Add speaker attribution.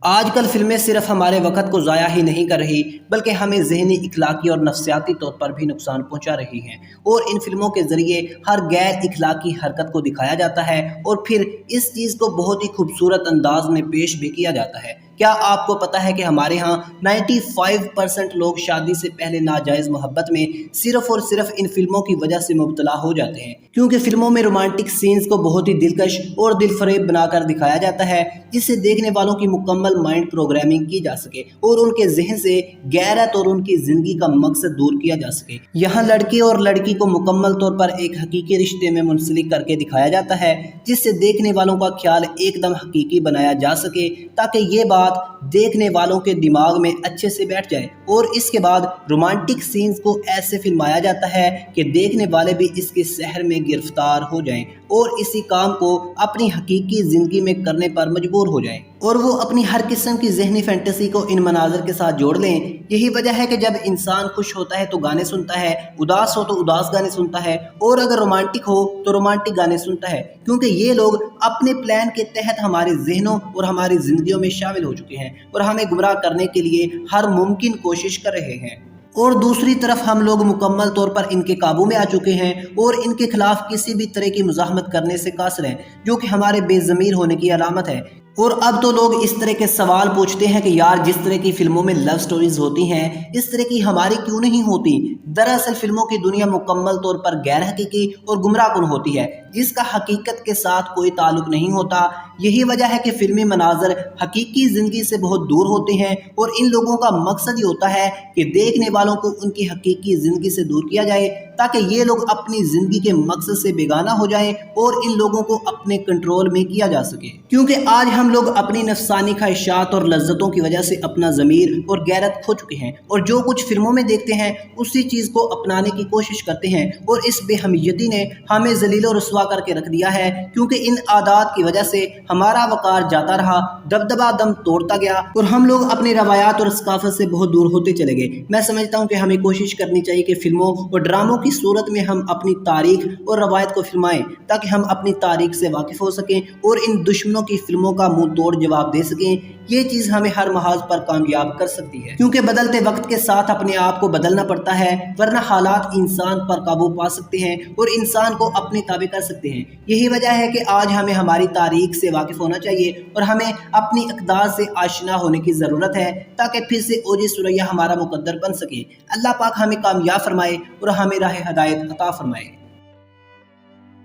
Speaker 1: آج کل فلمیں صرف ہمارے وقت کو ضائع ہی نہیں کر رہی بلکہ ہمیں ذہنی، اخلاقی اور نفسیاتی طور پر بھی نقصان پہنچا رہی ہیں، اور ان فلموں کے ذریعے ہر غیر اخلاقی حرکت کو دکھایا جاتا ہے اور پھر اس چیز کو بہت ہی خوبصورت انداز میں پیش بھی کیا جاتا ہے۔ کیا آپ کو پتہ ہے کہ ہمارے ہاں 95% لوگ شادی سے پہلے ناجائز محبت میں صرف اور صرف ان فلموں کی وجہ سے مبتلا ہو جاتے ہیں، کیونکہ فلموں میں رومانٹک سینز کو بہت ہی دلکش اور دل فریب بنا کر دکھایا جاتا ہے، جس سے دیکھنے والوں کی مکمل مائنڈ پروگرامنگ کی جا سکے اور ان کے ذہن سے غیرت اور ان کی زندگی کا مقصد دور کیا جا سکے۔ یہاں لڑکے اور لڑکی کو مکمل طور پر ایک حقیقی رشتے میں منسلک کر کے دکھایا جاتا ہے، جس سے دیکھنے والوں کا خیال ایک دم حقیقی بنایا جا سکے، تاکہ یہ بات دیکھنے والوں کے دماغ میں اچھے سے بیٹھ جائے۔ اور اس کے بعد رومانٹک سینز کو ایسے فلمایا جاتا ہے کہ دیکھنے والے بھی اس کے سحر میں گرفتار ہو جائیں اور اسی کام کو اپنی حقیقی زندگی میں کرنے پر مجبور ہو جائیں، اور وہ اپنی ہر قسم کی ذہنی فینٹیسی کو ان مناظر کے ساتھ جوڑ لیں۔ یہی وجہ ہے کہ جب انسان خوش ہوتا ہے تو گانے سنتا ہے، اداس ہو تو اداس گانے سنتا ہے، اور اگر رومانٹک ہو تو رومانٹک گانے سنتا ہے، کیونکہ یہ لوگ اپنے پلان کے تحت ہمارے ذہنوں اور ہماری زندگیوں میں شامل ہو چکے ہیں اور ہمیں گمراہ کرنے کے لیے ہر ممکن کوشش کر رہے ہیں۔ اور دوسری طرف ہم لوگ مکمل طور پر ان کے قابو میں آ چکے ہیں اور ان کے خلاف کسی بھی طرح کی مزاحمت کرنے سے قاصر ہیں، جو کہ ہمارے بے ضمیر ہونے کی علامت ہے۔ اور اب تو لوگ اس طرح کے سوال پوچھتے ہیں کہ یار، جس طرح کی فلموں میں لو سٹوریز ہوتی ہیں اس طرح کی ہماری کیوں نہیں ہوتی؟ دراصل فلموں کی دنیا مکمل طور پر غیر حقیقی اور گمراہ کن ہوتی ہے، جس کا حقیقت کے ساتھ کوئی تعلق نہیں ہوتا۔ یہی وجہ ہے کہ فلمی مناظر حقیقی زندگی سے بہت دور ہوتے ہیں، اور ان لوگوں کا مقصد یہ ہوتا ہے کہ دیکھنے والوں کو ان کی حقیقی زندگی سے دور کیا جائے، تاکہ یہ لوگ اپنی زندگی کے مقصد سے بیگانہ ہو جائیں اور ان لوگوں کو اپنے کنٹرول میں کیا جا سکے۔ کیونکہ آج ہم لوگ اپنی نفسانی خواہشات اور لذتوں کی وجہ سے اپنا ضمیر اور غیرت کھو چکے ہیں، اور جو کچھ فلموں میں دیکھتے ہیں اسی چیز کو اپنانے کی کوشش کرتے ہیں، اور اس بے حمیتی نے ہمیں ذلیل و رسوا کر کے رکھ دیا ہے، کیونکہ ان عادات کی وجہ سے ہمارا وقار جاتا رہا، دبدبہ دم توڑتا گیا، اور ہم لوگ اپنی روایات اور ثقافت سے بہت دور ہوتے چلے گئے۔ میں سمجھتا ہوں کہ ہمیں کوشش کرنی چاہیے کہ فلموں اور ڈراموں کی صورت میں ہم اپنی تاریخ اور روایت کو فلمائیں، تاکہ ہم اپنی تاریخ سے واقف ہو سکیں اور ان دشمنوں کی فلموں کا منہ توڑ جواب دے سکیں۔ یہ چیز ہمیں ہر محاذ پر کامیاب کر سکتی ہے، کیونکہ بدلتے وقت کے ساتھ اپنے آپ کو بدلنا پڑتا ہے، ورنہ حالات انسان پر قابو پا سکتے ہیں اور انسان کو اپنے تابع کر سکتے ہیں۔ یہی وجہ ہے کہ آج ہمیں ہماری تاریخ سے واقف ہونا چاہیے اور ہمیں اپنی اقدار سے آشنا ہونے کی ضرورت ہے، تاکہ پھر سے اوج ثریا ہمارا مقدر بن سکے۔ اللہ پاک ہمیں کامیاب فرمائے اور ہمیں راہ ہدایت عطا فرمائے۔